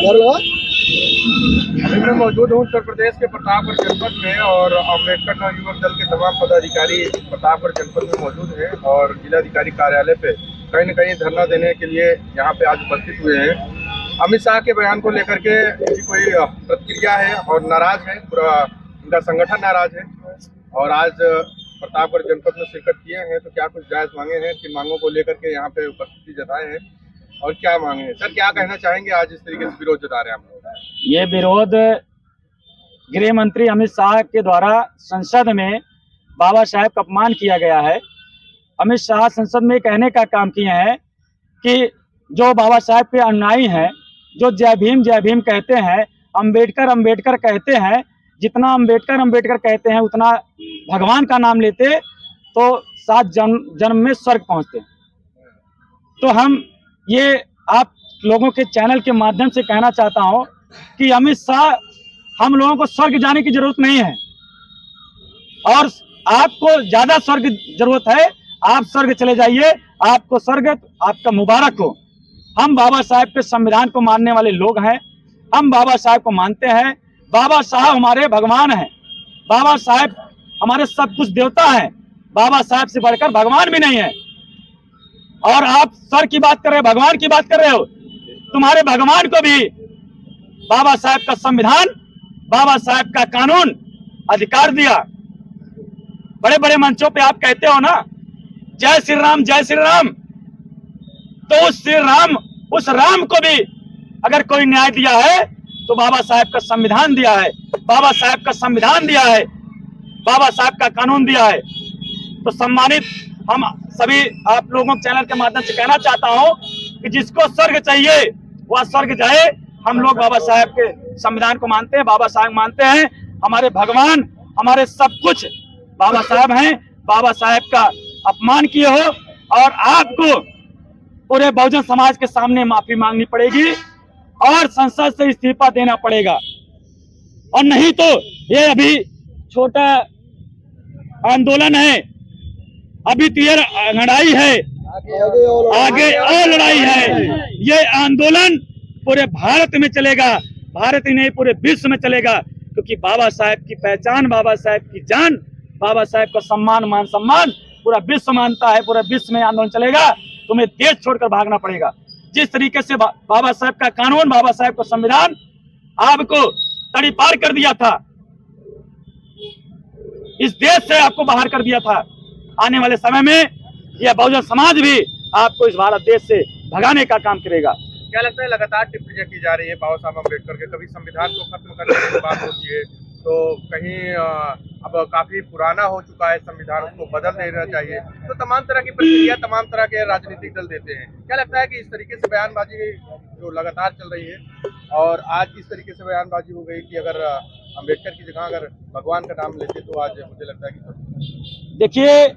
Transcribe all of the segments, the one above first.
अभी मैं मौजूद हूँ उत्तर प्रदेश के प्रतापगढ़ जनपद में और अम्बेडकर नव युवक दल के तमाम पदाधिकारी प्रतापगढ़ जनपद में मौजूद हैं और जिलाधिकारी कार्यालय पे कहीं न कहीं धरना देने के लिए यहाँ पे आज उपस्थित हुए हैं। अमित शाह के बयान को लेकर के इनकी कोई प्रतिक्रिया है और नाराज है, पूरा इनका संगठन नाराज है और आज प्रतापगढ़ जनपद में शिरकत किए हैं। तो क्या कुछ जायज मांगे हैं, किन मांगों को लेकर के यहाँ पे उपस्थिति जताए हैं और क्या मांगे हैं? सर क्या कहना चाहेंगे, आज इस तरीके से विरोध जता रहे हैं आप लोग? ये विरोध गृह मंत्री अमित शाह के द्वारा संसद में बाबा साहेब का अपमान किया गया है। अमित शाह संसद में कहने का काम किए हैं कि जो बाबा साहेब के अनुयायी हैं, जो जय भीम कहते हैं, अम्बेडकर अम्बेडकर कहते हैं, जितना अम्बेडकर अम्बेडकर कहते हैं उतना भगवान का नाम लेते तो 7 जन्म में स्वर्ग पहुंचते। तो हम ये आप लोगों के चैनल के माध्यम से कहना चाहता हूं कि अमित शाह, हम लोगों को स्वर्ग जाने की जरूरत नहीं है और आपको ज्यादा स्वर्ग जरूरत है। आप स्वर्ग चले जाइए, आपको स्वर्ग आपका मुबारक हो। हम बाबा साहेब के संविधान को मानने वाले लोग हैं, हम बाबा साहेब को मानते हैं। बाबा साहब हमारे भगवान हैं, बाबा साहेब हमारे सब कुछ देवता हैं। बाबा साहेब से बढ़कर भगवान भी नहीं है। और आप स्वर्ग की बात कर रहे हो, भगवान की बात कर रहे हो। तुम्हारे भगवान को भी बाबा साहेब का संविधान, बाबा साहेब का कानून अधिकार दिया। बड़े बड़े मंचों पे आप कहते हो ना, जय श्री राम जय श्री राम, तो उस श्री राम, उस राम को भी अगर कोई न्याय दिया है तो बाबा साहेब का संविधान दिया है। बाबा साहेब का संविधान दिया है, बाबा साहेब का कानून दिया है। तो सम्मानित हम सभी आप लोगों के चैनल के माध्यम से कहना चाहता हूं कि जिसको स्वर्ग चाहिए वह स्वर्ग जाए। हम लोग बाबा साहेब के संविधान को मानते हैं, बाबा साहेब मानते हैं। हमारे भगवान, हमारे सब कुछ बाबा साहेब हैं। बाबा साहेब का अपमान किए हो और आपको पूरे बहुजन समाज के सामने माफी मांगनी पड़ेगी और संसद से इस्तीफा देना पड़ेगा। और नहीं तो ये अभी छोटा आंदोलन है, अभी तो ये लड़ाई है, आगे और लड़ाई है। ये आंदोलन पूरे भारत में चलेगा, भारत ही नहीं पूरे विश्व में चलेगा, क्योंकि बाबा साहेब की पहचान, बाबा साहेब की जान, बाबा साहेब का सम्मान, मान सम्मान पूरा विश्व मानता है। पूरा विश्व में आंदोलन चलेगा, तुम्हें देश छोड़कर भागना पड़ेगा। जिस तरीके से बाबा साहेब का कानून, बाबा साहेब का संविधान आपको तड़ी पार कर दिया था, इस देश से आपको बाहर कर दिया था, आने वाले समय में यह बहुजन समाज भी आपको इस भारत देश से भगाने का काम करेगा। क्या लगता है, लगातार टिप्पणियां की जा रही है बाबा साहब अम्बेडकर के, कभी संविधान को खत्म करने की बात होती है तो कहीं अब काफी पुराना हो चुका है संविधान, उसको बदल देना चाहिए। तो तमाम तरह की प्रतिक्रिया तमाम तरह के राजनीतिक दल देते हैं। क्या लगता है कि इस तरीके से बयानबाजी जो लगातार चल रही है और आज इस तरीके से बयानबाजी हो गई कि अगर अम्बेडकर की जगह अगर भगवान का नाम लेते तो आज मुझे लगता है कि देखिए,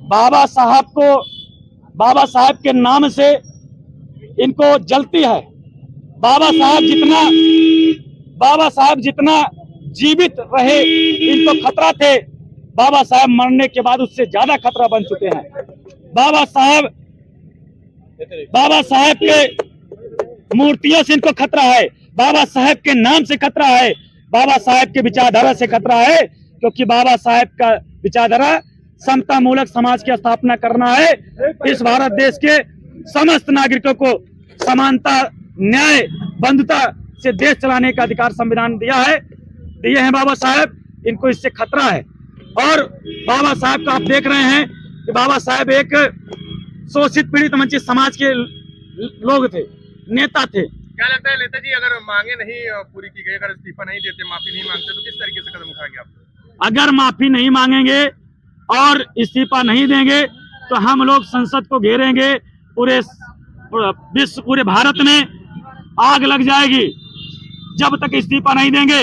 बाबा साहब को, बाबा साहब के नाम से इनको जलती है। बाबा साहब जितना जीवित रहे इनको खतरा थे, बाबा साहब मरने के बाद उससे ज्यादा खतरा बन चुके हैं। बाबा साहब के मूर्तियों से इनको खतरा है, बाबा साहब के नाम से खतरा है, बाबा साहब के विचारधारा से खतरा है, क्योंकि बाबा साहब का विचारधारा समता मूलक समाज की स्थापना करना है। इस भारत देश के समस्त नागरिकों को समानता, न्याय, बंधुता से देश चलाने का अधिकार संविधान दिया हैं बाबा साहब। इनको इससे खतरा है। और बाबा साहब का आप देख रहे हैं कि बाबा साहब एक शोषित पीड़ित वंचित समाज के लोग थे, नेता थे। क्या लगता है नेता जी, अगर मांगे नहीं पूरी की गई, अगर इस्तीफा नहीं देते, माफी नहीं मांगते, तो किस तरीके से कदम उठाएंगे आप? अगर माफी नहीं मांगेंगे और इस्तीफा नहीं देंगे तो हम लोग संसद को घेरेंगे, पूरे विश्व, पूरे भारत में आग लग जाएगी जब तक इस्तीफा नहीं देंगे।